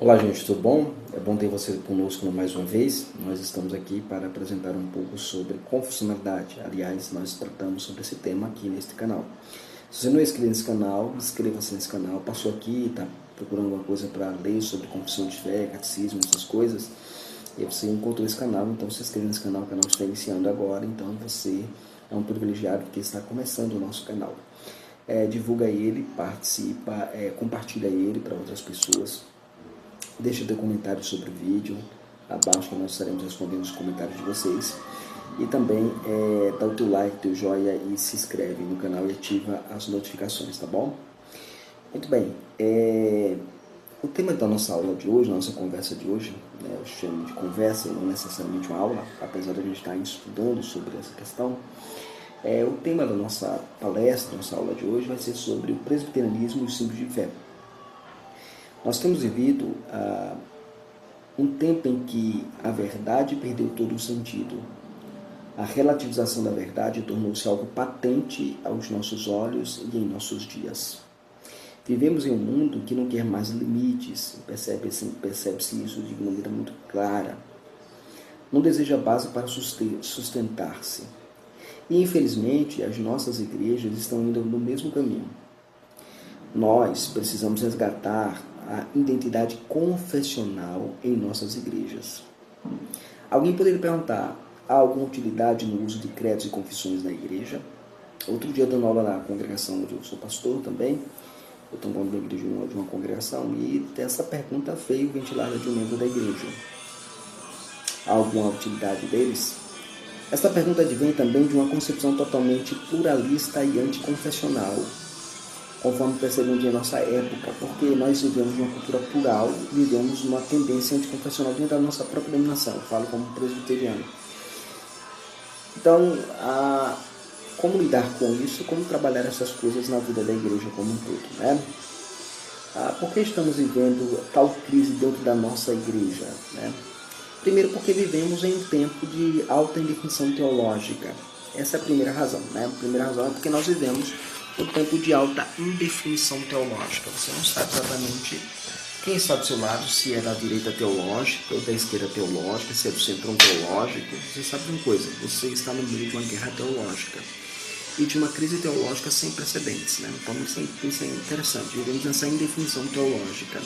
Olá, gente, tudo bom? É bom ter você conosco mais uma vez. Nós estamos aqui para apresentar um pouco sobre confessionalidade. Aliás, nós tratamos sobre esse tema aqui neste canal. Se você não é inscrito nesse canal, inscreva-se nesse canal. Passou aqui, está procurando alguma coisa para ler sobre confissão de fé, catecismo, essas coisas, e você encontrou esse canal, então se inscreva nesse canal. O canal está iniciando agora, então você é um privilegiado que está começando o nosso canal. Divulga ele, participa, compartilha ele para outras pessoas. Deixa teu comentário sobre o vídeo abaixo, que nós estaremos respondendo os comentários de vocês. E também dá o teu like, teu joinha e se inscreve no canal e ativa as notificações, tá bom? Muito bem, o tema da nossa aula de hoje, nossa conversa de hoje, né, eu chamo de conversa, não necessariamente uma aula, apesar de a gente estar estudando sobre essa questão. O tema da nossa palestra, nossa aula de hoje, vai ser sobre o presbiterianismo e os símbolos de fé. Nós temos vivido um tempo em que a verdade perdeu todo o sentido. A relativização da verdade tornou-se algo patente aos nossos olhos e em nossos dias. Vivemos em um mundo que não quer mais limites, percebe-se isso de maneira muito clara. Não deseja base para sustentar-se. E, infelizmente, as nossas igrejas estão indo no mesmo caminho. Nós precisamos resgatar a identidade confessional em nossas igrejas. Alguém poderia perguntar: há alguma utilidade no uso de credos e confissões na igreja? Outro dia, dando aula na congregação onde eu sou pastor também, eu estou falando da igreja de uma congregação, e essa pergunta veio ventilada de um membro da igreja: há alguma utilidade deles? Essa pergunta advém também de uma concepção totalmente pluralista e anticonfessional, conforme percebemos em nossa época, porque nós vivemos uma cultura plural, vivemos uma tendência anticonfessional dentro da nossa própria denominação. Eu falo como presbiteriano. Então, como lidar com isso, como trabalhar essas coisas na vida da igreja como um todo, né? Por que estamos vivendo tal crise dentro da nossa igreja, né? Primeiro, porque vivemos em um tempo de alta indefinição teológica. Essa é a primeira razão, né? A primeira razão é porque nós vivemos um tempo de alta indefinição teológica. Você não sabe exatamente quem está do seu lado, se é da direita teológica ou da esquerda teológica, se é do centrão teológico. Você sabe de uma coisa: você está no meio de uma guerra teológica e de uma crise teológica sem precedentes, né? Então isso é interessante. Vivemos nessa indefinição teológica.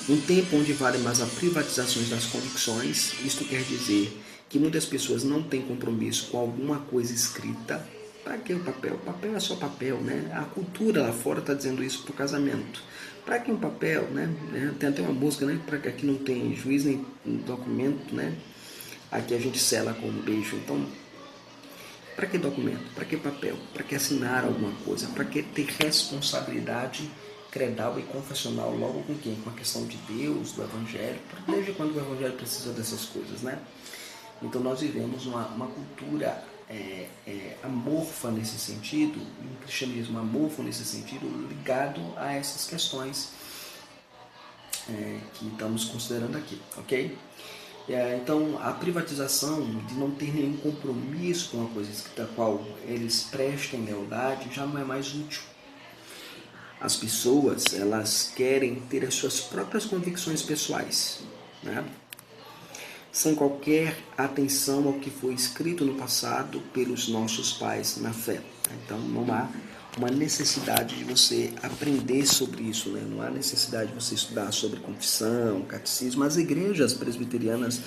Um tempo onde vale mais a privatização das convicções. Isto quer dizer que muitas pessoas não têm compromisso com alguma coisa escrita. Para que o papel? O papel é só papel, né? A cultura lá fora está dizendo isso para o casamento. Para que um papel, né? Tem até uma música, né? Para que aqui não tem juiz nem documento, né? Aqui a gente sela com um beijo. Então, para que documento? Para que papel? Para que assinar alguma coisa? Para que ter responsabilidade credal e confessional logo com quem? Com a questão de Deus, do Evangelho. Desde quando o Evangelho precisa dessas coisas, né? Então nós vivemos uma cultura amorfa nesse sentido, um cristianismo amorfo nesse sentido, ligado a essas questões que estamos considerando aqui, ok? Então a privatização de não ter nenhum compromisso com uma coisa escrita a qual eles prestem lealdade já não é mais útil. As pessoas, elas querem ter as suas próprias convicções pessoais, né? Sem qualquer atenção ao que foi escrito no passado pelos nossos pais na fé. Então não há uma necessidade de você aprender sobre isso, né? Não há necessidade de você estudar sobre confissão, catecismo. As igrejas presbiterianas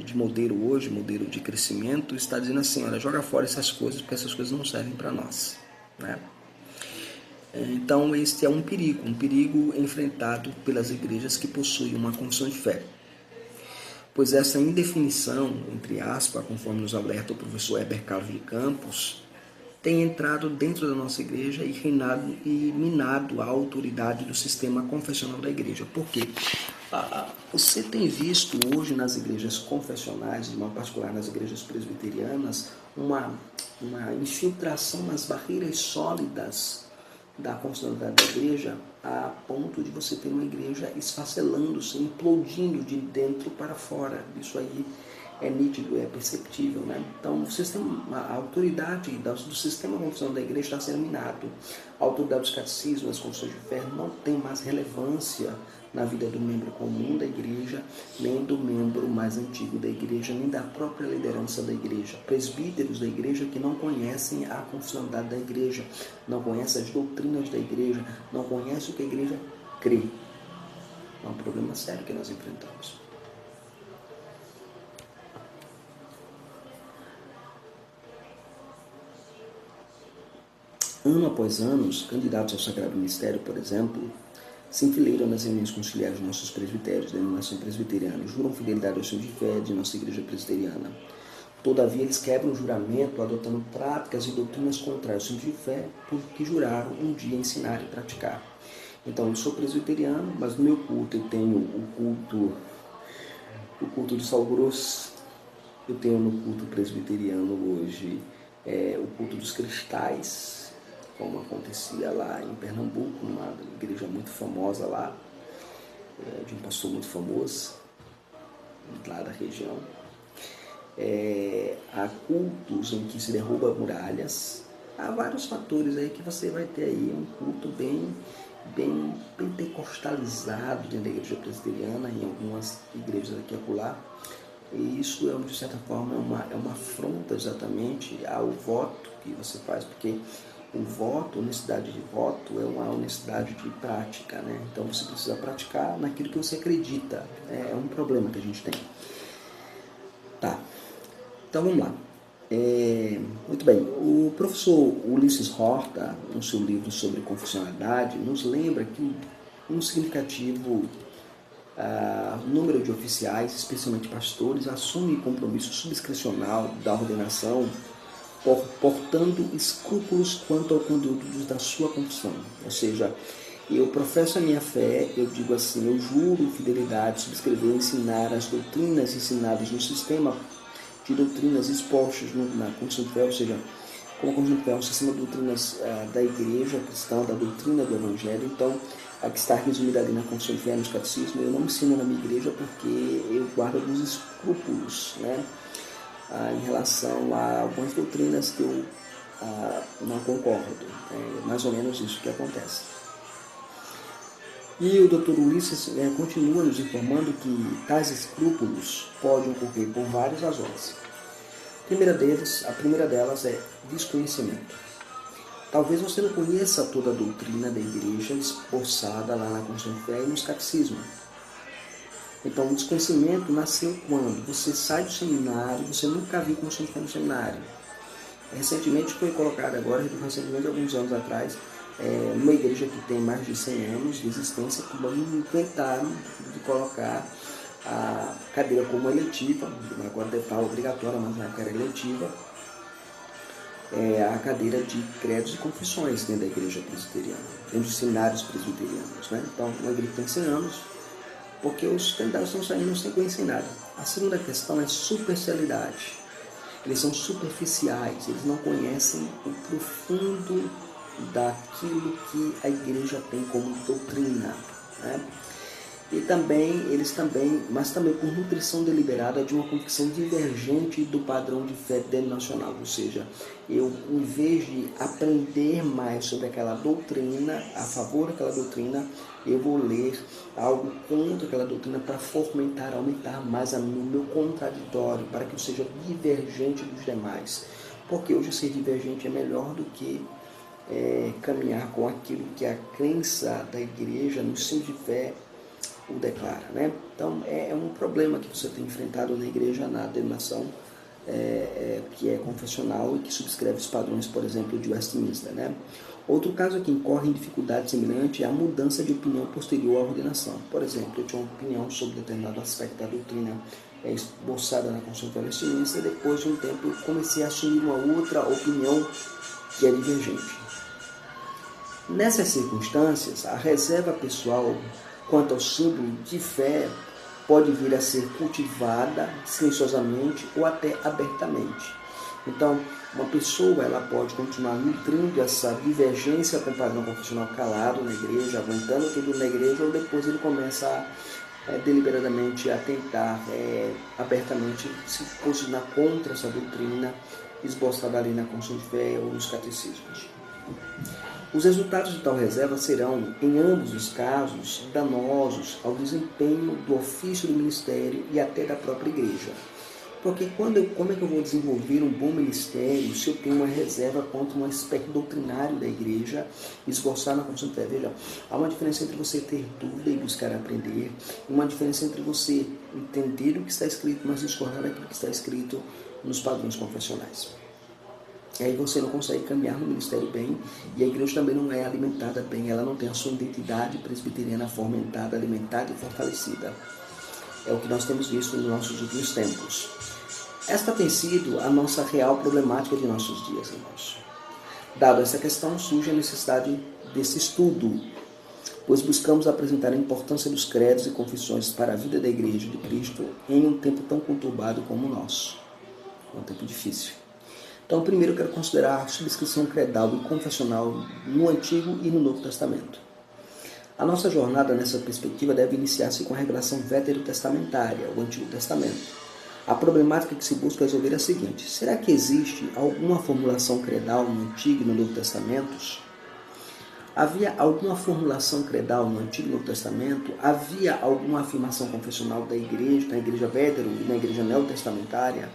de modelo hoje, modelo de crescimento, está dizendo assim: olha, joga fora essas coisas, porque essas coisas não servem para nós, né? Então este é um perigo enfrentado pelas igrejas que possuem uma confissão de fé. Pois essa indefinição, entre aspas, conforme nos alerta o professor Heber Carlos de Campos, tem entrado dentro da nossa igreja e reinado e minado a autoridade do sistema confessional da igreja. Por quê? Você tem visto hoje nas igrejas confessionais, em particular nas igrejas presbiterianas, uma infiltração nas barreiras sólidas da constitucionalidade da igreja, a ponto de você ter uma igreja esfacelando-se, implodindo de dentro para fora. Isso aí é nítido, é perceptível, né? Então, a autoridade do sistema confessional da igreja está sendo minado. A autoridade dos catecismos, das confissões de fé, não tem mais relevância na vida do membro comum da igreja, nem do membro mais antigo da igreja, nem da própria liderança da igreja. Presbíteros da igreja que não conhecem a confessionalidade da igreja, não conhecem as doutrinas da igreja, não conhecem o que a igreja crê. É um problema sério que nós enfrentamos. Ano após ano, os candidatos ao Sagrado Ministério, por exemplo, se enfileiram nas reuniões conciliares de nossos presbitérios, da denominação presbiteriana, juram fidelidade ao Senhor de fé de nossa igreja presbiteriana. Todavia, eles quebram o juramento, adotando práticas e doutrinas contrárias ao Senhor de fé, porque juraram um dia ensinar e praticar. Então, eu sou presbiteriano, mas no meu culto eu tenho o culto de Sal Grosso, eu tenho no culto presbiteriano hoje o culto dos cristais, como acontecia lá em Pernambuco, numa igreja muito famosa lá, de um pastor muito famoso, lá da região. Há cultos em que se derruba muralhas, há vários fatores aí que você vai ter aí um culto bem pentecostalizado dentro da igreja presbiteriana, em algumas igrejas aqui e acolá. E isso, de certa forma, é uma afronta exatamente ao voto que você faz, porque o voto, honestidade de voto, é uma honestidade de prática, né? Então você precisa praticar naquilo que você acredita. É um problema que a gente tem. Tá, então vamos lá. Muito bem, o professor Ulisses Horta, no seu livro sobre confessionalidade, nos lembra que um significativo número de oficiais, especialmente pastores, assume compromisso subscricional da ordenação, portando escrúpulos quanto ao conteúdo da sua confissão. Ou seja, eu professo a minha fé, eu digo assim, eu juro fidelidade, subscrever, ensinar as doutrinas ensinadas no sistema de doutrinas expostas na confissão de fé, ou seja, como a confissão de fé é um sistema de doutrinas da igreja cristã, da doutrina do evangelho. Então, a que está resumida ali na confissão de fé, nos catecismos, eu não me ensino na minha igreja porque eu guardo alguns escrúpulos, né, em relação a algumas doutrinas que eu não concordo. É mais ou menos isso que acontece. E o Dr. Ulisses continua nos informando que tais escrúpulos podem ocorrer por várias razões. A primeira delas é desconhecimento. Talvez você não conheça toda a doutrina da igreja esboçada lá na confissão de fé e nos catecismos. Então, o desconhecimento nasceu quando você sai do seminário, você nunca viu confissão de fé no seminário. Recentemente foi colocado agora, alguns anos atrás, uma igreja que tem mais de 100 anos de existência, que inventaram de colocar a cadeira como eletiva, agora deve estar obrigatória, mas na época era eletiva, a cadeira de credos e confissões dentro da igreja presbiteriana, dentro dos seminários presbiterianos, né? Então, uma igreja que tem 100 anos, porque os candidatos estão saindo sem conhecer nada. A segunda questão é superficialidade. Eles são superficiais, eles não conhecem o profundo daquilo que a igreja tem como doutrina, né? Mas também por nutrição deliberada de uma convicção divergente do padrão de fé denominacional, ou seja, eu, em vez de aprender mais sobre aquela doutrina, a favor daquela doutrina, eu vou ler algo contra aquela doutrina para aumentar mais no meu contraditório, para que eu seja divergente dos demais, porque hoje ser divergente é melhor do que caminhar com aquilo que a crença da igreja no ensino de fé o declara, né? Então é um problema que você tem enfrentado na igreja, na denominação que é confessional e que subscreve os padrões, por exemplo, de Westminster, né? Outro caso que incorre em dificuldade semelhante é a mudança de opinião posterior à ordenação. Por exemplo, eu tinha uma opinião sobre determinado aspecto da doutrina esboçada na Confissão de Westminster, e depois de um tempo eu comecei a assumir uma outra opinião que é divergente. Nessas circunstâncias, a reserva pessoal quanto ao símbolo de fé pode vir a ser cultivada silenciosamente ou até abertamente. Então, uma pessoa ela pode continuar nutrindo essa divergência com o padrão confessional calado na igreja, aguentando tudo na igreja, ou depois ele começa deliberadamente atentar abertamente se posicionar contra essa doutrina esboçada ali na Confissão de Fé ou nos catecismos. Os resultados de tal reserva serão, em ambos os casos, danosos ao desempenho do ofício do ministério e até da própria igreja. Porque como é que eu vou desenvolver um bom ministério se eu tenho uma reserva contra um aspecto doutrinário da igreja esboçado na Confissão de Fé? Veja, há uma diferença entre você ter dúvida e buscar aprender, e uma diferença entre você entender o que está escrito, mas discordar daquilo que está escrito nos padrões confessionais. E aí você não consegue caminhar no ministério bem, e a igreja também não é alimentada bem, ela não tem a sua identidade presbiteriana fomentada, alimentada e fortalecida. É o que nós temos visto nos nossos últimos tempos. Esta tem sido a nossa real problemática de nossos dias, irmãos. Dado essa questão, surge a necessidade desse estudo, pois buscamos apresentar a importância dos credos e confissões para a vida da Igreja de Cristo em um tempo tão conturbado como o nosso. É um tempo difícil. Então, primeiro eu quero considerar a subscrição credal e confessional no Antigo e no Novo Testamento. A nossa jornada nessa perspectiva deve iniciar-se com a revelação veterotestamentária, o Antigo Testamento. A problemática que se busca resolver é a seguinte: será que existe alguma formulação credal no Antigo e no Novo Testamentos? Havia alguma formulação credal no Antigo e no Novo Testamento? Havia alguma afirmação confessional da igreja, na igreja vétero e na igreja neotestamentária?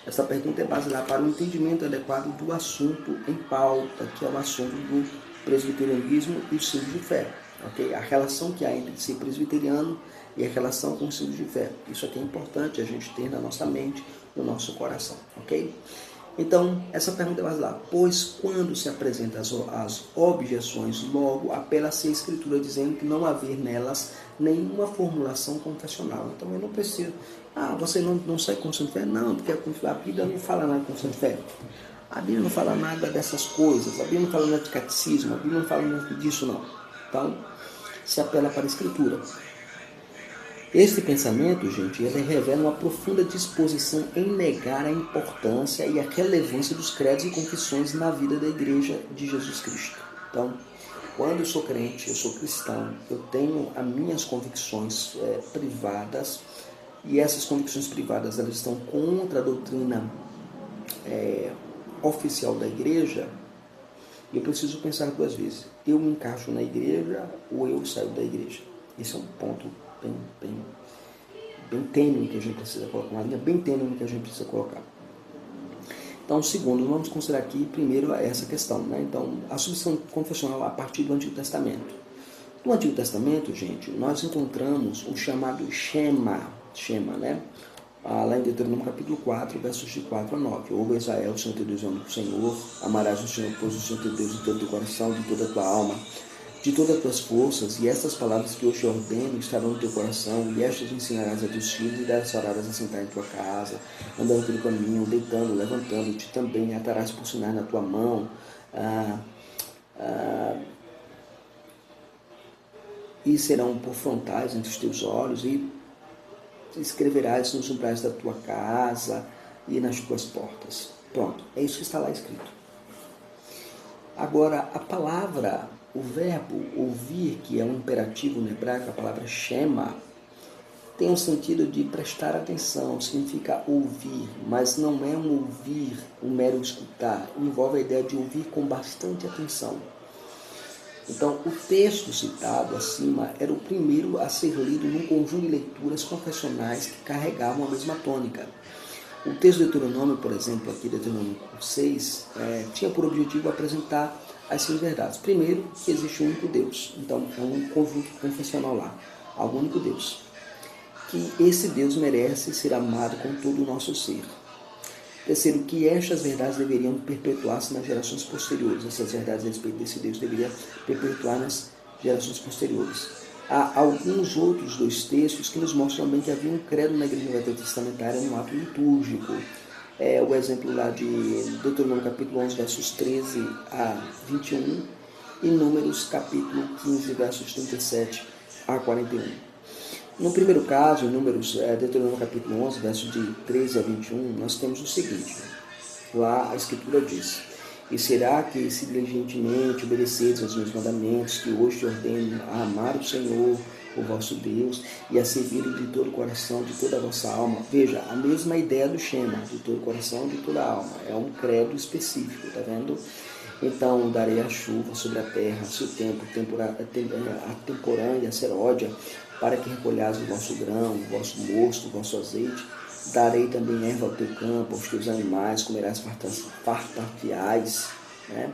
Essa pergunta é baseada para o entendimento adequado do assunto em pauta, que é o assunto do presbiterianismo e o símbolo de fé. Okay? A relação que há entre ser presbiteriano e a relação com o símbolo de fé. Isso aqui é importante a gente ter na nossa mente, no nosso coração. Ok? Então, essa pergunta é mais lá. Pois quando se apresentam as objeções, logo apela-se à Escritura dizendo que não haver nelas nenhuma formulação confessional. Então, eu não preciso... você não sai com confissão de fé? Não, porque a Bíblia não fala nada de confissão de fé. A Bíblia não fala nada dessas coisas. A Bíblia não fala nada de catecismo. A Bíblia não fala nada disso, não. Então, se apela para a Escritura. Este pensamento, gente, ele revela uma profunda disposição em negar a importância e a relevância dos credos e confissões na vida da Igreja de Jesus Cristo. Então, quando eu sou crente, eu sou cristão, eu tenho as minhas convicções privadas, e essas convicções privadas elas estão contra a doutrina oficial da Igreja, e eu preciso pensar duas vezes: eu me encaixo na Igreja ou eu saio da Igreja? Esse é um ponto bem tênue que a gente precisa colocar, uma linha bem tênue que a gente precisa colocar. Então, segundo, vamos considerar aqui primeiro essa questão, né? Então, a submissão confessional a partir do Antigo Testamento. No Antigo Testamento, gente, nós encontramos o chamado Shema, né? Lá em Deuteronômio capítulo 4, versos de 4 a 9. Ouve Israel, o Senhor teu Deus é o único Senhor, amarás o Senhor, pois o Senhor teu Deus de todo o teu coração, de toda a tua alma, de todas as tuas forças, e estas palavras que hoje te ordeno estarão no teu coração, e estas ensinarás a teus filhos, e das farás assentar em tua casa, andando pelo caminho, deitando, levantando-te, também atarás por sinais na tua mão, e serão por frontais entre os teus olhos, e escreverás nos umbrais da tua casa e nas tuas portas. Pronto, é isso que está lá escrito. Agora, a palavra, o verbo ouvir, que é um imperativo no hebraico, a palavra shema, tem um sentido de prestar atenção, significa ouvir, mas não é um ouvir, um mero escutar, envolve a ideia de ouvir com bastante atenção. Então, o texto citado acima era o primeiro a ser lido num conjunto de leituras confessionais que carregavam a mesma tônica. O texto de Deuteronômio, por exemplo, aqui Deuteronômio 6, tinha por objetivo apresentar as suas verdades. Primeiro, que existe um único Deus. Então, é um conjunto confessional lá. Há um único Deus. Que esse Deus merece ser amado com todo o nosso ser. Terceiro, que estas verdades deveriam perpetuar-se nas gerações posteriores. Essas verdades a respeito desse Deus deveriam perpetuar nas gerações posteriores. Há alguns outros dois textos que nos mostram também que havia um credo na igreja veterotestamentária no ato litúrgico. O exemplo lá de Deuteronômio capítulo 11, versos 13 a 21 e Números capítulo 15, versos 37 a 41. No primeiro caso, em Números, Deuteronômio capítulo 11, versos de 13 a 21, nós temos o seguinte. Lá a Escritura diz: E será que, se diligentemente obedeceres aos meus mandamentos, que hoje te ordeno a amar o Senhor, o vosso Deus, e a servi-lo de todo o coração, de toda a vossa alma. Veja, a mesma ideia do Shema, de todo o coração, de toda a alma. É um credo específico, tá vendo? Então darei a chuva sobre a terra, seu tempo, a temporã e a seródia, para que recolhais o vosso grão, o vosso mosto, o vosso azeite. Darei também erva ao teu campo, aos teus animais, comerás fartar-te-ás, né?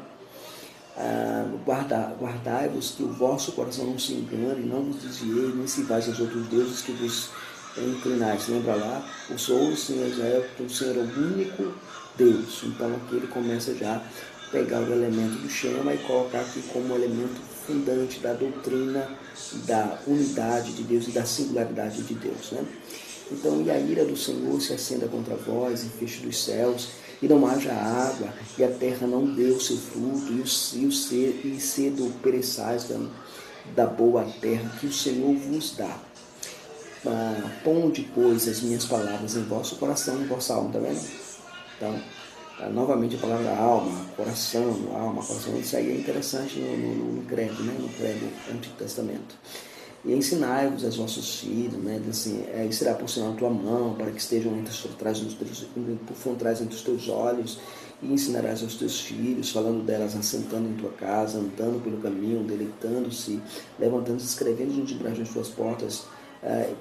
Guardai-vos que o vosso coração não se engane, não vos desvieis, nem se vais aos outros deuses que vos inclinais. Lembra lá? Eu sou o Senhor Israel, o Senhor é o único Deus. Então aqui ele começa já a pegar o elemento do Shema e colocar aqui como elemento fundante da doutrina da unidade de Deus e da singularidade de Deus, né? Então, e a ira do Senhor se acenda contra vós, e feche dos céus, e não haja água, e a terra não dê o seu fruto, e cedo pereçais da boa terra que o Senhor vos dá. Ponde, pois, as minhas palavras em vosso coração e em vossa alma, tá vendo? Então, novamente a palavra alma, coração, isso aí é interessante no credo, né? No credo Antigo Testamento. E ensinai-vos aos vossos filhos, né? Assim, e será por sinal na tua mão, para que estejam por frontrais entre os teus olhos, e ensinarás aos teus filhos, falando delas, assentando em tua casa, andando pelo caminho, deleitando-se, levantando-se, escrevendo nos umbrais das tuas portas,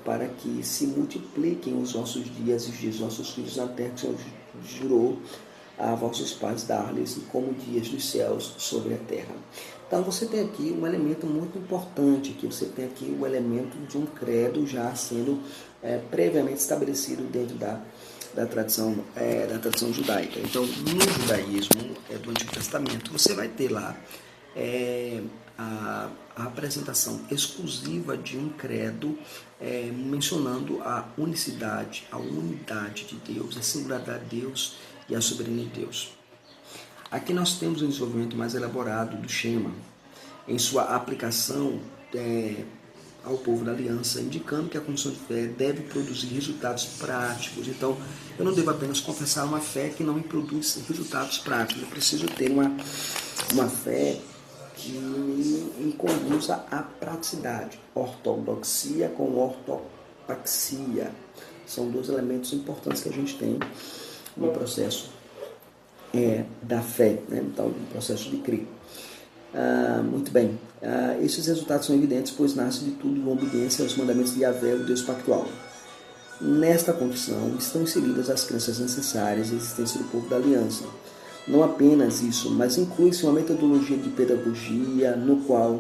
para que se multipliquem os vossos dias e os dias dos vossos filhos na terra que o Senhor jurou a vossos pais dar-lhes, como dias dos céus sobre a terra. Então você tem aqui um elemento muito importante, que você tem aqui o elemento de um credo já sendo previamente estabelecido dentro da tradição judaica. Então, no judaísmo do Antigo Testamento, você vai ter lá a apresentação exclusiva de um credo mencionando a unicidade, a unidade de Deus, a singularidade de Deus e a soberania de Deus. Aqui nós temos um desenvolvimento mais elaborado do Shema, em sua aplicação ao povo da aliança, indicando que a confissão de fé deve produzir resultados práticos. Então, eu não devo apenas confessar uma fé que não me produz resultados práticos, eu preciso ter uma fé que me conduza à praticidade. Ortodoxia com ortopraxia são dois elementos importantes que a gente tem no processo da fé, né? Então, no processo de crer. Muito bem. Esses resultados são evidentes, pois nascem de tudo em obediência aos mandamentos de Yahvé, o Deus pactual. Nesta confissão estão inseridas as crenças necessárias à existência do povo da aliança. Não apenas isso, mas inclui-se uma metodologia de pedagogia no qual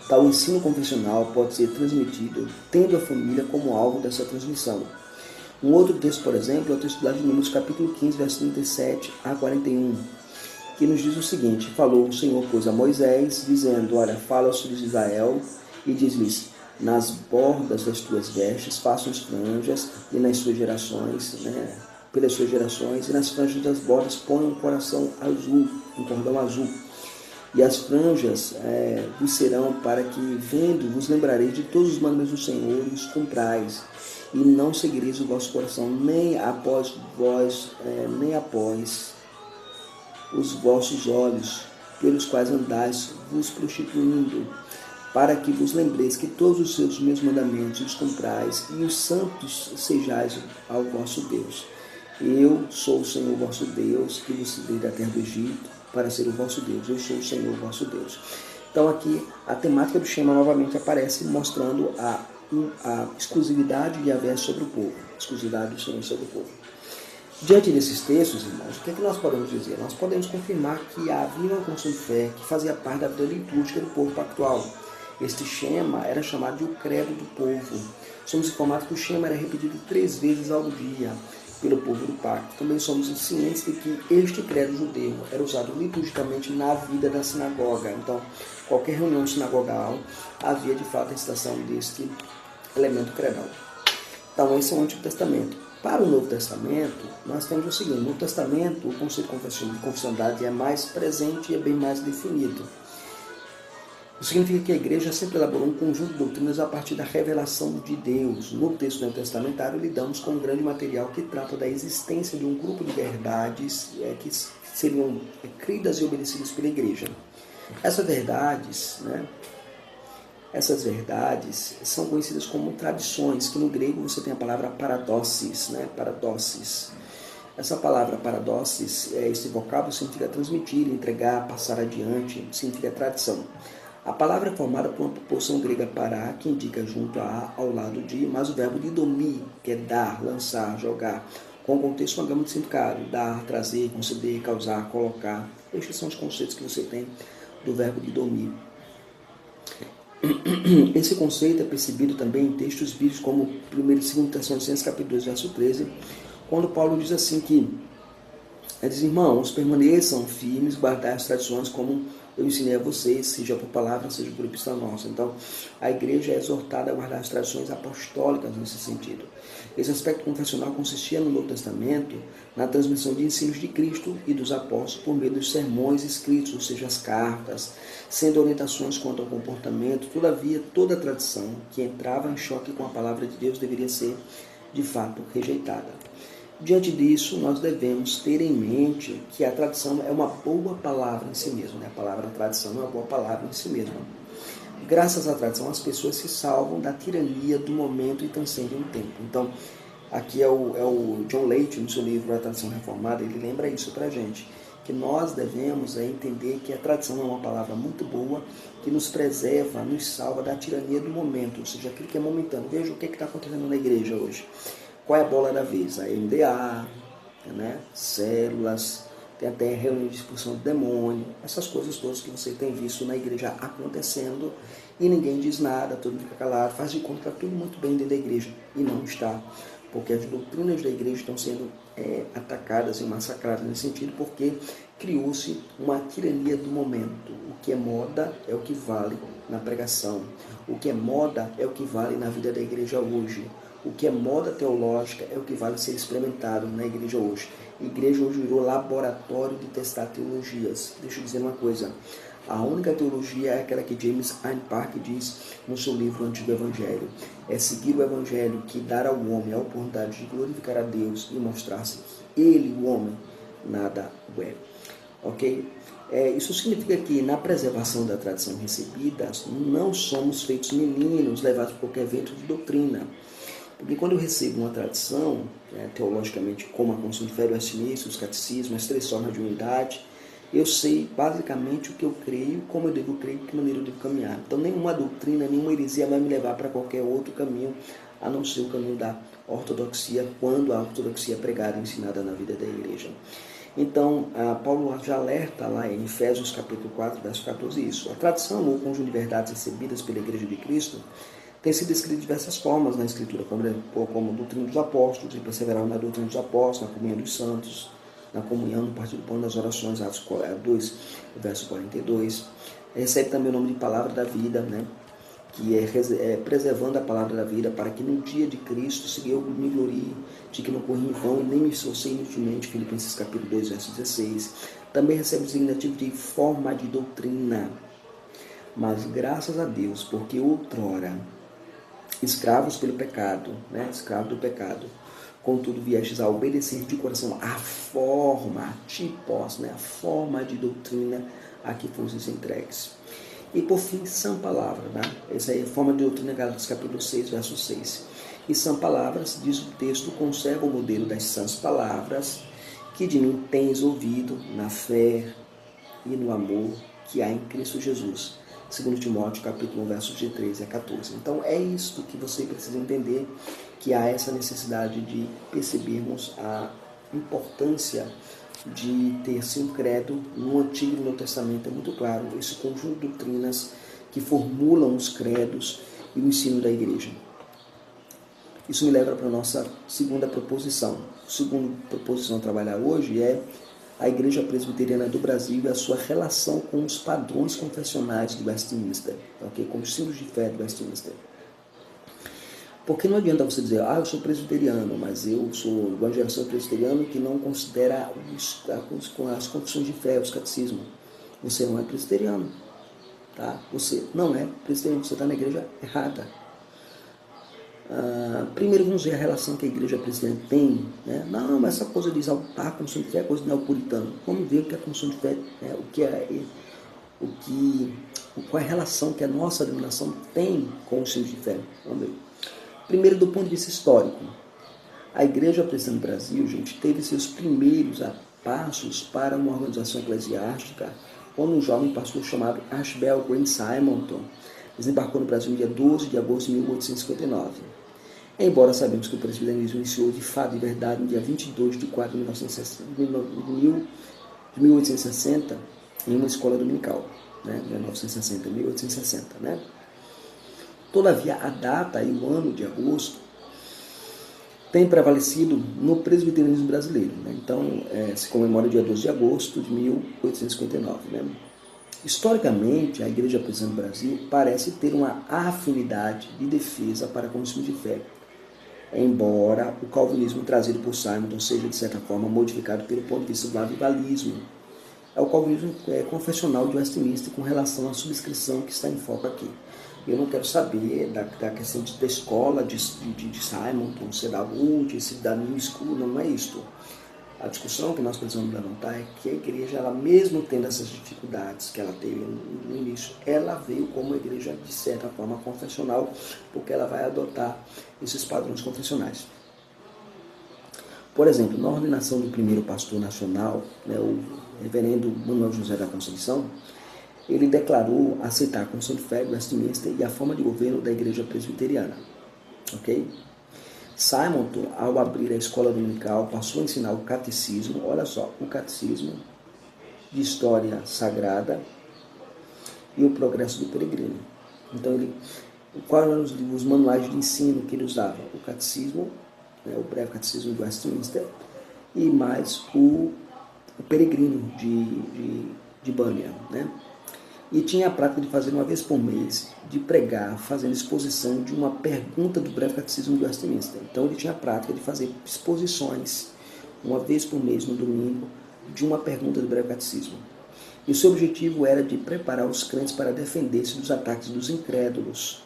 tal ensino confessional pode ser transmitido, tendo a família como alvo dessa transmissão. Um outro texto, por exemplo, é o texto lá de Números, capítulo 15, versos 37 a 41, que nos diz o seguinte: falou o Senhor, pois, a Moisés, dizendo, olha, fala aos filhos de Israel e diz-lhes, nas bordas das tuas vestes façam as franjas, e nas suas gerações, né, pelas suas gerações, e nas franjas das bordas ponham um coração azul, um cordão azul. E as franjas vos serão para que, vendo, vos lembrareis de todos os mandamentos do Senhor e os cumprais. E não seguireis o vosso coração, nem após vós, nem após os vossos olhos, pelos quais andais vos prostituindo, para que vos lembreis que todos os seus meus mandamentos os cumprais, e os santos sejais ao vosso Deus. Eu sou o Senhor vosso Deus, que vos tirei da terra do Egito, para ser o vosso Deus. Eu sou o Senhor vosso Deus. Então aqui a temática do Shema novamente aparece, mostrando a exclusividade de Yahvé sobre o povo, a exclusividade do Senhor sobre o povo. Diante desses textos, irmãos, o que é que nós podemos dizer? Nós podemos confirmar que havia uma confissão de fé que fazia parte da vida litúrgica do povo pactual. Este Shema era chamado de o credo do povo. Somos informados que o Shema era repetido 3 vezes ao dia pelo povo do pacto. Também somos cientes de que este credo judeu era usado liturgicamente na vida da sinagoga. Então, qualquer reunião sinagogal havia de fato a recitação deste elemento credal. Então, esse é o Antigo Testamento. Para o Novo Testamento, nós temos o seguinte: no Novo Testamento, o conceito de confessionalidade é mais presente e é bem mais definido. Isso significa que a igreja sempre elaborou um conjunto de doutrinas a partir da revelação de Deus. No texto neotestamentário, lidamos com um grande material que trata da existência de um grupo de verdades que seriam cridas e obedecidas pela igreja. Essas verdades, né, Essas verdades são conhecidas como tradições, que no grego você tem a palavra paradossis, né? Paradossis. Essa palavra paradossis, esse vocábulo significa transmitir, entregar, passar adiante, significa tradição. A palavra é formada por uma proporção grega para, que indica junto a, ao lado de, mas o verbo didomir, que é dar, lançar, jogar, com o contexto uma gama de significado, dar, trazer, conceder, causar, colocar. Estes são os conceitos que você tem do verbo didomir. Esse conceito é percebido também em textos bíblicos como 1 e 2 Tessalonicenses capítulo 2, verso 13, quando Paulo diz assim que, diz, irmãos, permaneçam firmes, guardai as tradições como eu ensinei a vocês, seja por palavra, seja por epístola nossa. Então, a igreja é exortada a guardar as tradições apostólicas nesse sentido. Esse aspecto confessional consistia no Novo Testamento na transmissão de ensinos de Cristo e dos apóstolos por meio dos sermões escritos, ou seja, as cartas, sendo orientações quanto ao comportamento. Todavia, toda tradição que entrava em choque com a palavra de Deus deveria ser, de fato, rejeitada. Diante disso, nós devemos ter em mente que a tradição é uma boa palavra em si mesma. Né? A palavra tradição é uma boa palavra em si mesma. Graças à tradição, as pessoas se salvam da tirania do momento e transcendem o tempo. Então, aqui é o John Leite, no seu livro A Tradição Reformada, ele lembra isso para a gente, que nós devemos entender que a tradição é uma palavra muito boa, que nos preserva, nos salva da tirania do momento, ou seja, aquilo que é momentâneo. Veja o que está acontecendo na igreja hoje. Qual é a bola da vez? A MDA, né? Células, tem até reunião de expulsão do demônio, essas coisas todas que você tem visto na igreja acontecendo e ninguém diz nada, todo mundo fica calado, faz de conta que está tudo muito bem dentro da igreja e não está, porque as doutrinas da igreja estão sendo atacadas e massacradas nesse sentido, porque criou-se uma tirania do momento. O que é moda é o que vale na pregação, o que é moda é o que vale na vida da igreja hoje. O que é moda teológica é o que vale ser experimentado na igreja hoje. A igreja hoje virou laboratório de testar teologias. Deixa eu dizer uma coisa. A única teologia é aquela que James Ayn Park diz no seu livro Antigo Evangelho. É seguir o Evangelho que dá ao homem a oportunidade de glorificar a Deus e mostrar-se que ele, o homem, nada o é. Ok? Isso significa que na preservação da tradição recebida, não somos feitos meninos levados por qualquer vento de doutrina. Porque quando eu recebo uma tradição, teologicamente, como a Confissão de Fé do Westminster, os catecismos, as 3 formas de unidade, eu sei basicamente o que eu creio, como eu devo crer, de que maneira eu devo caminhar. Então nenhuma doutrina, nenhuma heresia vai me levar para qualquer outro caminho, a não ser o caminho da ortodoxia, quando a ortodoxia é pregada e ensinada na vida da igreja. Então, Paulo já alerta lá em Efésios capítulo 4, verso 14, isso. A tradição, ou conjunto de verdades recebidas pela Igreja de Cristo, tem sido escrito de diversas formas na Escritura, como a doutrina dos apóstolos, e perseverar na doutrina dos apóstolos, na comunhão dos santos, na comunhão, no partir do pão das orações, Atos 2, verso 42. Recebe também o nome de palavra da vida, né? Que é preservando a palavra da vida, para que no dia de Cristo se eu me glorie, de que não corri em vão e nem me esforcei inutilmente, Filipenses capítulo 2, verso 16. Também recebe o designativo de forma de doutrina. Mas graças a Deus, porque outrora, escravos pelo pecado, né? Escravo do pecado, contudo viestes a obedecer de coração a forma, tipos, né? A forma de doutrina a que fostes entregues. E por fim, são palavras, né? Essa aí é a forma de doutrina, Gálatas capítulo 6, verso 6. E são palavras, diz o texto, conserva o modelo das sãs palavras, que de mim tens ouvido na fé e no amor que há em Cristo Jesus. 2 Timóteo, capítulo 1, versos de 13 a 14. Então, é isto que você precisa entender, que há essa necessidade de percebermos a importância de ter-se um credo no Antigo e no Novo Testamento. É muito claro esse conjunto de doutrinas que formulam os credos e o ensino da igreja. Isso me leva para a nossa segunda proposição. A segunda proposição a trabalhar hoje é a Igreja Presbiteriana do Brasil e a sua relação com os padrões confessionais do Westminster, okay? Com os símbolos de fé do Westminster. Porque não adianta você dizer, eu sou presbiteriano, mas eu sou de uma geração presbiteriana que não considera as confissões de fé, os catecismos. Você não é presbiteriano, tá? Você não é presbiteriano, você está na igreja errada. Primeiro vamos ver a relação que a igreja presbiteriana tem, né? Não, mas essa coisa de exaltar a confissão de fé é coisa neopuritana. Vamos ver o que é a confissão de fé, né? O que qual é a relação que a nossa denominação tem com os símbolos de fé? Vamos ver. Primeiro, do ponto de vista histórico. A Igreja Presbiteriana do Brasil, gente, teve seus primeiros passos para uma organização eclesiástica quando um jovem pastor chamado Ashbel Green Simonton desembarcou no Brasil no dia 12 de agosto de 1859. Embora sabemos que o presbiterianismo iniciou de fato e verdade no dia 22 de 4 de 1860 em uma escola dominical, né? 1860, né? Todavia, a data e o ano de agosto tem prevalecido no presbiterianismo brasileiro, né? Então, se comemora o dia 12 de agosto de 1859, né? Historicamente, a Igreja Presbiteriana do Brasil parece ter uma afinidade de defesa para com o ensino de fé, embora o calvinismo trazido por Simonton seja, de certa forma, modificado pelo ponto de vista do avivalismo. É o calvinismo confessional de Westminster com relação à subscrição que está em foco aqui. Eu não quero saber da questão da escola de Simonton, se é da Wood, se da New School, não é isto. A discussão que nós precisamos levantar é que a igreja, ela mesmo tendo essas dificuldades que ela teve no início, ela veio como uma igreja, de certa forma, confessional, porque ela vai adotar esses padrões confessionais. Por exemplo, na ordenação do primeiro pastor nacional, né, o reverendo Manuel José da Conceição, ele declarou aceitar a Confissão de Fé, Westminster e a forma de governo da Igreja Presbiteriana. Ok? Simonton, ao abrir a escola dominical, passou a ensinar o catecismo, olha só, o catecismo de história sagrada e o progresso do peregrino. Então, quais eram os manuais de ensino que ele usava? O catecismo, né, o breve catecismo de Westminster, e mais o peregrino de Bunyan, né? E tinha a prática de fazer uma vez por mês, de pregar, fazendo exposição de uma pergunta do breve catecismo de Westminster. Então ele tinha a prática de fazer exposições, uma vez por mês, no domingo, de uma pergunta do breve catecismo. E o seu objetivo era de preparar os crentes para defender-se dos ataques dos incrédulos.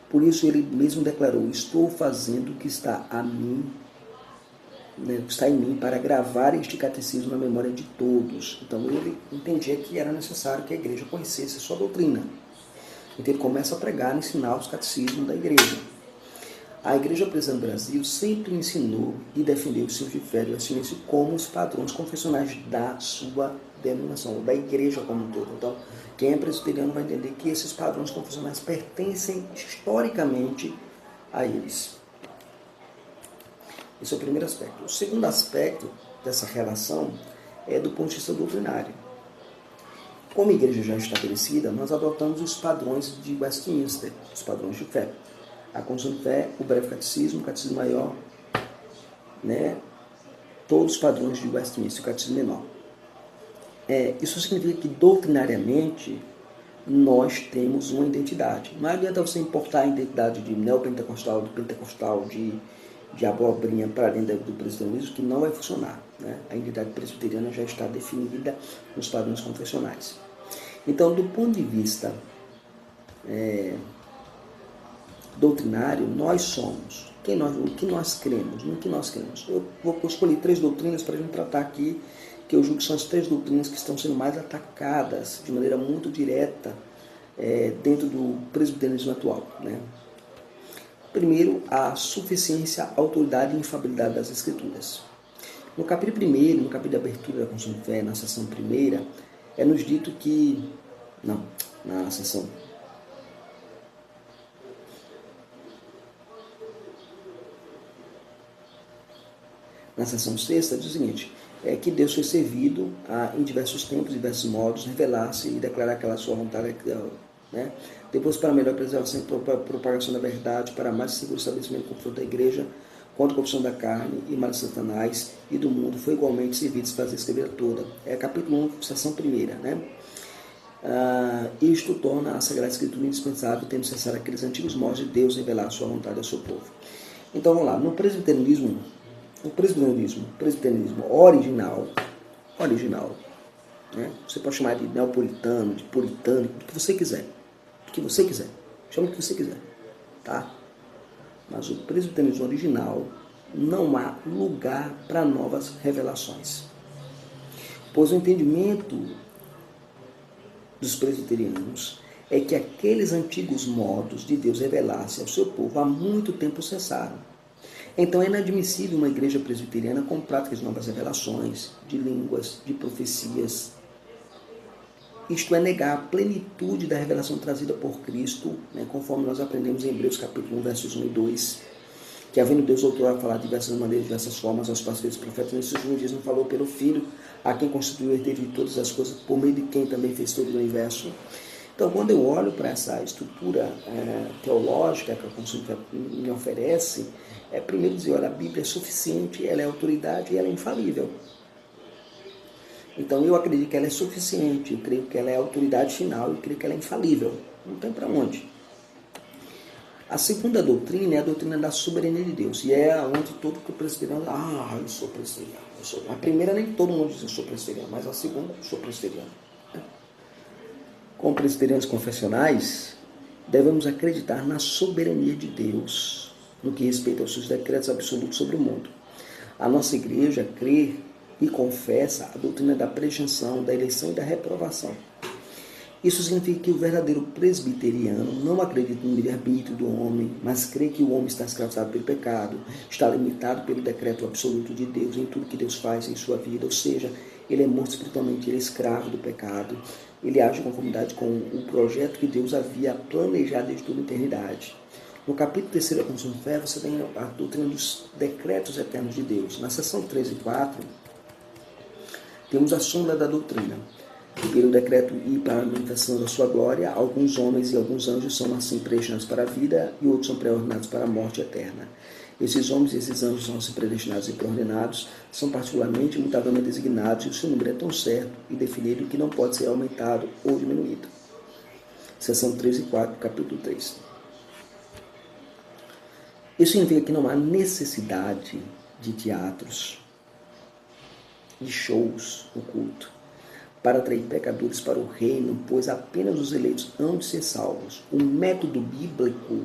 Por isso ele mesmo declarou: estou fazendo o que está a mim, né, está em mim, para gravar este catecismo na memória de todos. Então ele entendia que era necessário que a igreja conhecesse a sua doutrina. Então ele começa a pregar, a ensinar os catecismos da igreja. A Igreja Presbiteriana do Brasil sempre ensinou e defendeu os seus de fé e Westminster como os padrões confessionais da sua denominação, da igreja como um todo. Então, quem é presbiteriano vai entender que esses padrões confessionais pertencem historicamente a eles. Esse é o primeiro aspecto. O segundo aspecto dessa relação é do ponto de vista doutrinário. Como igreja já estabelecida, nós adotamos os padrões de Westminster, os padrões de fé. A Confissão de Fé, o breve catecismo, o catecismo maior, né? Todos os padrões de Westminster, o catecismo menor. Isso significa que, doutrinariamente, nós temos uma identidade. Não adianta você importar a identidade de neopentecostal, de pentecostal, de abobrinha para dentro do presbiterianismo, que não vai funcionar, né? A identidade presbiteriana já está definida nos padrões confessionais. Então, do ponto de vista doutrinário, nós somos o que nós cremos, no que nós cremos. Eu vou escolher 3 doutrinas para a gente tratar aqui, que eu julgo que são as 3 doutrinas que estão sendo mais atacadas de maneira muito direta dentro do presbiterianismo atual, né? Primeiro, a suficiência, autoridade e infabilidade das Escrituras. No capítulo 1, no capítulo de abertura da Confissão de Fé, na seção 1, nos dito que... Não, na seção... Na seção 6, diz o seguinte: que Deus foi servido em diversos tempos, diversos modos, revelar-se e declarar aquela sua vontade, né? Depois, para melhor preservação e propagação da verdade, para mais seguro estabelecimento e conforto da igreja, contra a corrupção da carne e mal de Satanás e do mundo, foi igualmente servido para escrever toda. Capítulo 1, seção 1, né? Isto torna a Sagrada Escritura indispensável, tendo cessado aqueles antigos modos de Deus revelar a sua vontade ao seu povo. Então, vamos lá. No presbiterianismo, o presbiterianismo original, né? Você pode chamar de neopuritano, de puritano, do que você quiser. Chama o que você quiser, tá? Mas o presbiterianismo original não há lugar para novas revelações. Pois o entendimento dos presbiterianos é que aqueles antigos modos de Deus revelar-se ao seu povo há muito tempo cessaram. Então é inadmissível uma igreja presbiteriana com práticas de novas revelações, de línguas, de profecias. Isto é negar a plenitude da revelação trazida por Cristo, né, conforme nós aprendemos em Hebreus capítulo 1, versos 1 e 2, que havendo Deus outrora falado de diversas maneiras, de diversas formas, aos pastores profetas, nesses últimos dias não falou pelo Filho, a quem constituiu o herdeiro de todas as coisas, por meio de quem também fez todo o universo. Então, quando eu olho para essa estrutura teológica que a Consulta me oferece, primeiro dizer, olha, a Bíblia é suficiente, ela é autoridade e ela é infalível. Então, eu acredito que ela é suficiente, eu creio que ela é autoridade final e creio que ela é infalível. Não tem para onde. A segunda doutrina é a doutrina da soberania de Deus, e é onde todo presbiteriano, eu sou presbiteriano. A primeira nem todo mundo diz eu sou presbiteriano, mas a segunda eu sou presbiteriano. Como presbiterianos confessionais, devemos acreditar na soberania de Deus, no que respeita aos seus decretos absolutos sobre o mundo. A nossa igreja crê e confessa a doutrina da predestinação, da eleição e da reprovação. Isso significa que o verdadeiro presbiteriano não acredita no livre-arbítrio do homem, mas crê que o homem está escravizado pelo pecado, está limitado pelo decreto absoluto de Deus em tudo que Deus faz em sua vida, ou seja, ele é morto espiritualmente, ele é escravo do pecado, ele age em conformidade com o projeto que Deus havia planejado desde toda a eternidade. No capítulo 3 da Confissão de Fé, você tem a doutrina dos decretos eternos de Deus. Na seção 3 e 4, temos a sombra da doutrina. Pelo decreto e para a manifestação da sua glória, alguns homens e alguns anjos são assim predestinados para a vida e outros são pré-ordinados para a morte eterna. Esses homens e esses anjos são assim predestinados e pré-ordenados, são particularmente e mutavelmente designados, e o seu número é tão certo e definido que não pode ser aumentado ou diminuído. Seção 3 e 4, capítulo 3. Isso significa que não há necessidade de teatros, de shows no culto, para atrair pecadores para o reino, pois apenas os eleitos hão de ser salvos. O método bíblico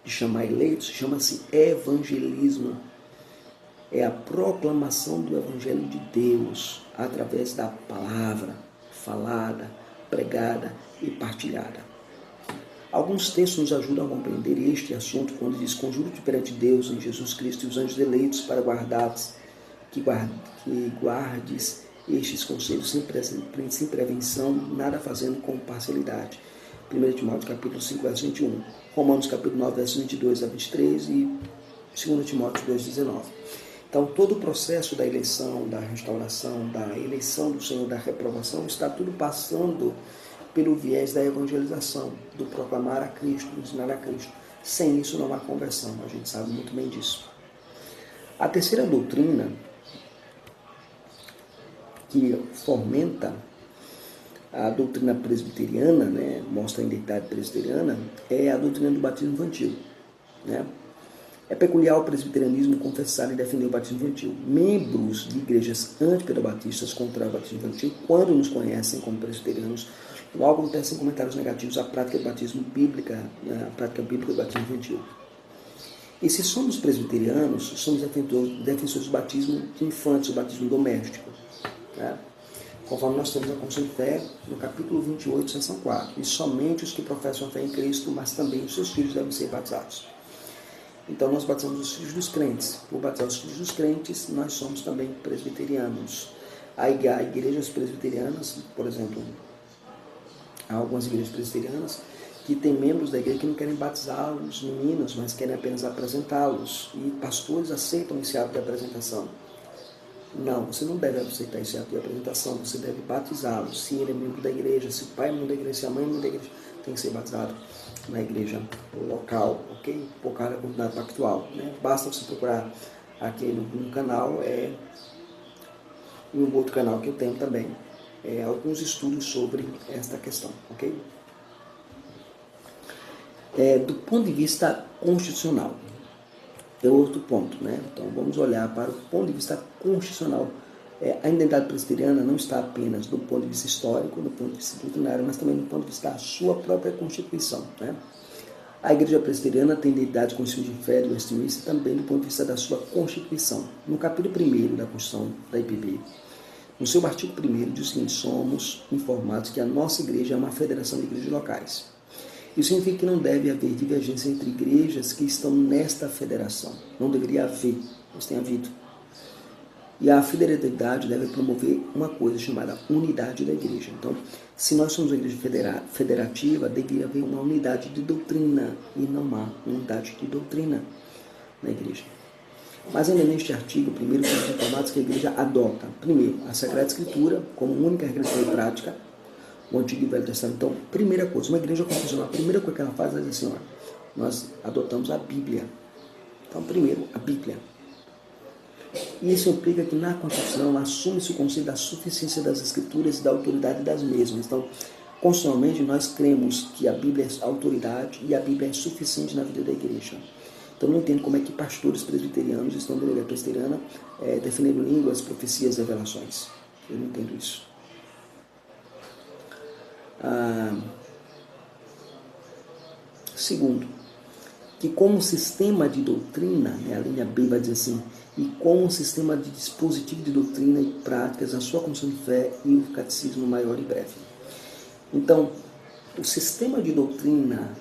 de chamar eleitos chama-se evangelismo. É a proclamação do evangelho de Deus através da palavra falada, pregada e partilhada. Alguns textos nos ajudam a compreender este assunto quando diz: conjuro-te perante Deus em Jesus Cristo e os anjos eleitos para que guardes estes conselhos sem prevenção, nada fazendo com parcialidade. 1 Timóteo capítulo 5, verso 21. Romanos capítulo 9, verso 22 a 23 e 2 Timóteo 2, 19. Então, todo o processo da eleição, da restauração, da eleição do Senhor, da reprovação, está tudo passando pelo viés da evangelização, do proclamar a Cristo, do ensinar a Cristo. Sem isso não há conversão, a gente sabe muito bem disso. A terceira doutrina que fomenta a doutrina presbiteriana, né, mostra a identidade presbiteriana, é a doutrina do batismo infantil. Né? É peculiar ao presbiterianismo confessar e defender o batismo infantil. Membros de igrejas antipedagogistas contra o batismo infantil, quando nos conhecem como presbiterianos, logo tecem comentários negativos à prática do batismo bíblica, né, a prática bíblica do batismo infantil. E se somos presbiterianos, somos defensores do batismo de infantes, o batismo doméstico. Né? Conforme nós temos a Confissão de Fé, no capítulo 28, seção 4. E somente os que professam a fé em Cristo, mas também os seus filhos devem ser batizados. Então nós batizamos os filhos dos crentes. Por batizar os filhos dos crentes, nós somos também presbiterianos. Há igrejas presbiterianas, por exemplo, há algumas igrejas presbiterianas que têm membros da igreja que não querem batizar os meninos, mas querem apenas apresentá-los. E pastores aceitam esse ato de apresentação. Não, você não deve aceitar esse ato de apresentação, você deve batizá-lo. Se ele é membro da igreja, se o pai é membro da igreja, se a mãe é membro da igreja, tem que ser batizado na igreja local, ok? Por causa da comunidade pactual. Né? Basta você procurar aqui no canal, e um outro canal que eu tenho também, alguns estudos sobre esta questão, ok? Do ponto de vista constitucional, é outro ponto, né? Então vamos olhar para o ponto de vista constitucional. A identidade presbiteriana não está apenas do ponto de vista histórico, do ponto de vista doutrinário, mas também do ponto de vista da sua própria Constituição. Né? A Igreja Presbiteriana tem identidade constitucional de fé do Westminster também do ponto de vista da sua Constituição. No capítulo 1 da Constituição da IPB, No seu artigo 1º diz o seguinte: somos informados que a nossa igreja é uma federação de igrejas locais. Isso significa que não deve haver divergência entre igrejas que estão nesta federação. Não deveria haver, mas tem havido. E a federatividade deve promover uma coisa chamada unidade da igreja. Então, se nós somos uma igreja federativa, deveria haver uma unidade de doutrina e não uma unidade de doutrina na igreja. Mas ainda neste artigo, primeiro, somos informados que a igreja adota, primeiro, a Sagrada Escritura como única regra de prática, o Antigo e o Velho Testamento. Então, primeira coisa, uma igreja confessional, a primeira coisa que ela faz é dizer assim: nós adotamos a Bíblia. Então, primeiro, a Bíblia. E isso implica que na Constituição assume-se o conceito da suficiência das Escrituras e da autoridade das mesmas. Então, constitucionalmente, nós cremos que a Bíblia é autoridade e a Bíblia é suficiente na vida da igreja. Então, não entendo como é que pastores presbiterianos estão na igreja presbiteriana defendendo línguas, profecias e revelações. Eu não entendo isso. Segundo, que como sistema de doutrina, a linha B vai dizer assim, e como sistema de dispositivo de doutrina e práticas, a sua confissão de fé e o catecismo maior e breve. Então, o sistema de doutrina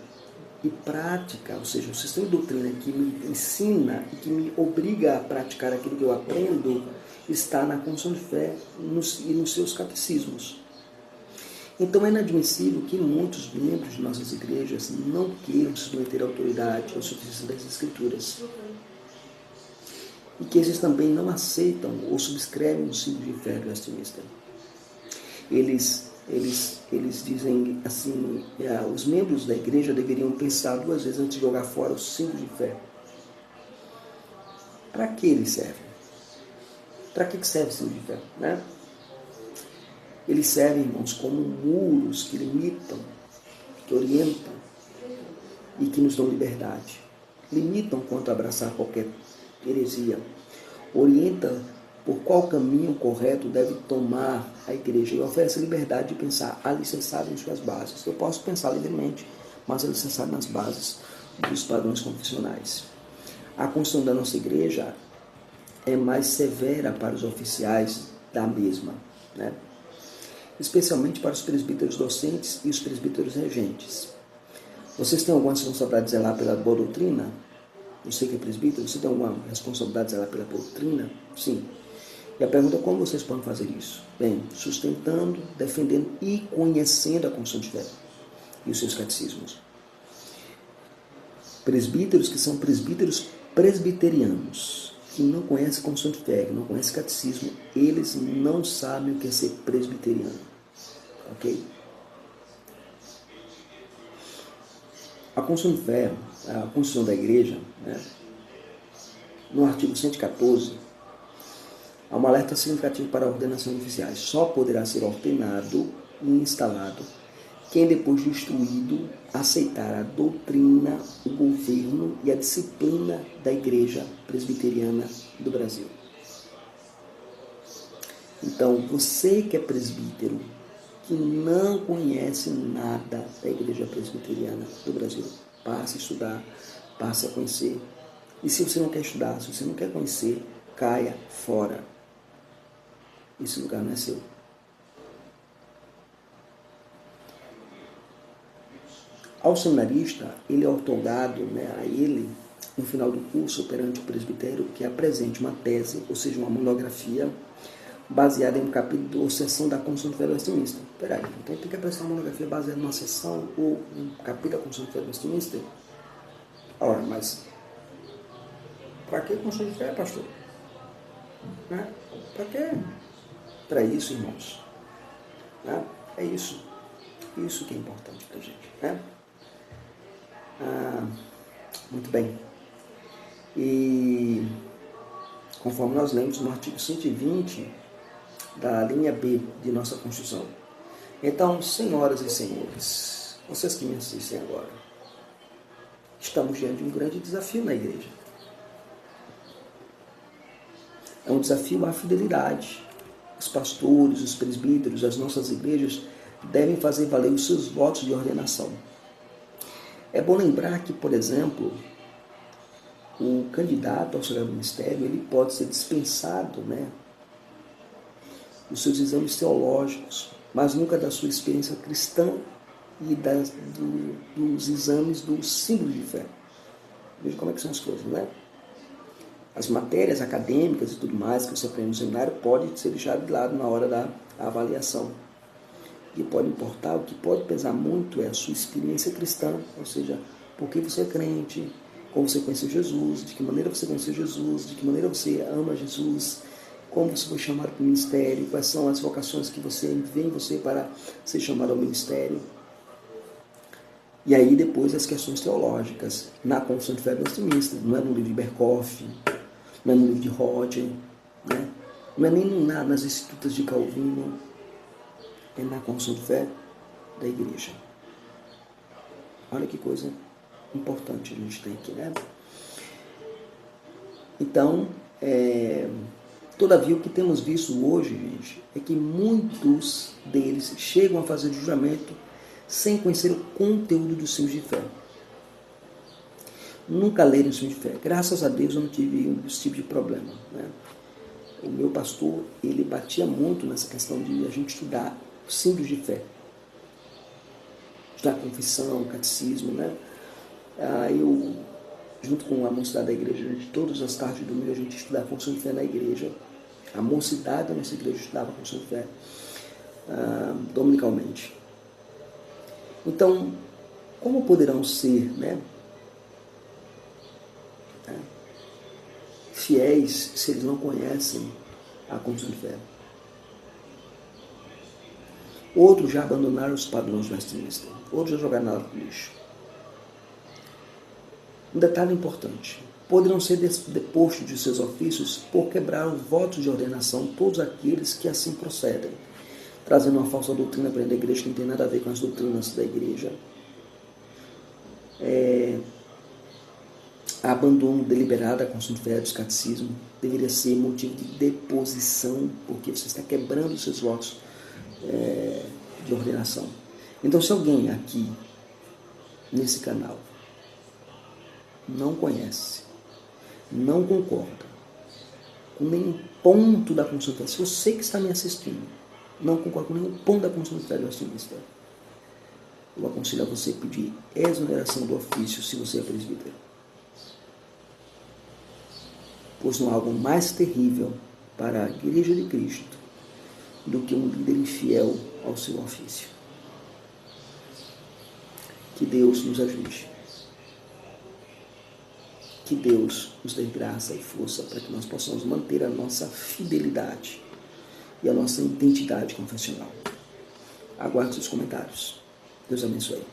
e prática, ou seja, o sistema de doutrina que me ensina e que me obriga a praticar aquilo que eu aprendo, está na confissão de fé e nos seus catecismos. Então é inadmissível que muitos membros de nossas igrejas não queiram se submeter à autoridade ou suficiência das Escrituras. E que esses também não aceitam ou subscrevem o símbolo de fé do Westminster. Eles dizem assim: os membros da igreja deveriam pensar 2 vezes antes de jogar fora o símbolo de fé. Para que eles servem? Para que serve o símbolo de fé? Né? Eles servem, irmãos, como muros que limitam, que orientam e que nos dão liberdade. Limitam quanto a abraçar qualquer heresia. Orienta por qual caminho correto deve tomar a igreja e oferece liberdade de pensar alicerçado em suas bases. Eu posso pensar livremente, mas alicerçado nas bases dos padrões confessionais. A Constituição da nossa igreja é mais severa para os oficiais da mesma, né? Especialmente para os presbíteros docentes e os presbíteros regentes. Vocês têm alguma responsabilidade de zelar pela boa doutrina? Você que é presbítero, você tem alguma responsabilidade de zelar pela boa doutrina? Sim. E a pergunta é: como vocês podem fazer isso? Bem, sustentando, defendendo e conhecendo a confissão de fé e os seus catecismos. Presbíteros que são presbíteros presbiterianos, que não conhecem a confissão de fé, que não conhecem catecismo, eles não sabem o que é ser presbiteriano. Ok? A confissão de fé, a Constituição da Igreja, né, no artigo 114, há um alerta significativo para a ordenação de oficiais. Só poderá ser ordenado e instalado quem, depois de instruído, aceitar a doutrina, o governo e a disciplina da Igreja Presbiteriana do Brasil. Então, você que é presbítero, que não conhece nada da Igreja Presbiteriana do Brasil, passe a estudar, passe a conhecer. E se você não quer estudar, se você não quer conhecer, caia fora. Esse lugar não é seu. Ao seminarista, ele é outorgado, a ele, no final do curso, perante o presbitério, que apresente uma tese, ou seja, uma monografia, baseada em um capítulo ou seção da Constituição de Fé do Westminster. Peraí, então tem que apresentar uma monografia baseada numa seção ou um capítulo da Constituição de Fé do Westminster? Ora, mas para que Constituição de Fé, pastor? Né? Para quê? Para isso, irmãos. Né? É isso. Isso que é importante para a gente. Né? Muito bem. E conforme nós lemos no artigo 120 da linha B de nossa Constituição. Então, senhoras e senhores, vocês que me assistem agora, estamos diante de um grande desafio na igreja. É um desafio à fidelidade. Os pastores, os presbíteros, as nossas igrejas devem fazer valer os seus votos de ordenação. É bom lembrar que, por exemplo, o candidato ao sagrado ministério, ele pode ser dispensado, dos seus exames teológicos, mas nunca da sua experiência cristã e dos exames do símbolo de fé. Veja como é que são as coisas, né? As matérias acadêmicas e tudo mais que você aprende no seminário pode ser deixado de lado na hora da avaliação. O que pode importar, o que pode pesar muito é a sua experiência cristã, ou seja, por que você é crente, como você conheceu Jesus, de que maneira você conheceu Jesus, de que maneira você ama Jesus, como você foi chamado para o ministério, quais são as vocações que você vê em você para ser chamado ao ministério. E aí depois as questões teológicas, na Confissão de Fé Westminster, não é no livro de Berkhoff, não é no livro de Roger, né? Não é nem nas Escrituras de Calvino, é na Confissão de Fé da Igreja. Olha que coisa importante a gente tem aqui, né? Então, todavia, o que temos visto hoje, gente, é que muitos deles chegam a fazer julgamento sem conhecer o conteúdo dos símbolos de fé. Nunca leram os símbolos de fé. Graças a Deus eu não tive esse tipo de problema, né? O meu pastor, ele batia muito nessa questão de a gente estudar os símbolos de fé. Estudar confissão, catecismo, né? Eu, junto com a mocidade da igreja, todas as tardes de domingo a gente estudava a confissão de fé na igreja. A mocidade da nossa igreja estudava a confissão de fé dominicalmente. Então, como poderão ser, né, fiéis se eles não conhecem a confissão de fé? Outros já abandonaram os padrões do Westminster, outros já jogaram nada no lixo. Um detalhe importante: poderão ser depostos de seus ofícios por quebrar os votos de ordenação todos aqueles que assim procedem, trazendo uma falsa doutrina para a igreja que não tem nada a ver com as doutrinas da igreja. Abandono deliberado da confissão de fé, dos catecismos, deveria ser motivo de deposição, porque você está quebrando os seus votos de ordenação. Então, se alguém aqui, nesse canal, não conhece, não concorda com nenhum ponto da confissão de fé, se você que está me assistindo não concorda com nenhum ponto da confissão de fé do Westminster, eu aconselho a você pedir exoneração do ofício se você é presbítero. Pois não há algo mais terrível para a Igreja de Cristo do que um líder infiel ao seu ofício. Que Deus nos ajude. Que Deus nos dê graça e força para que nós possamos manter a nossa fidelidade e a nossa identidade confessional. Aguardo seus comentários. Deus abençoe.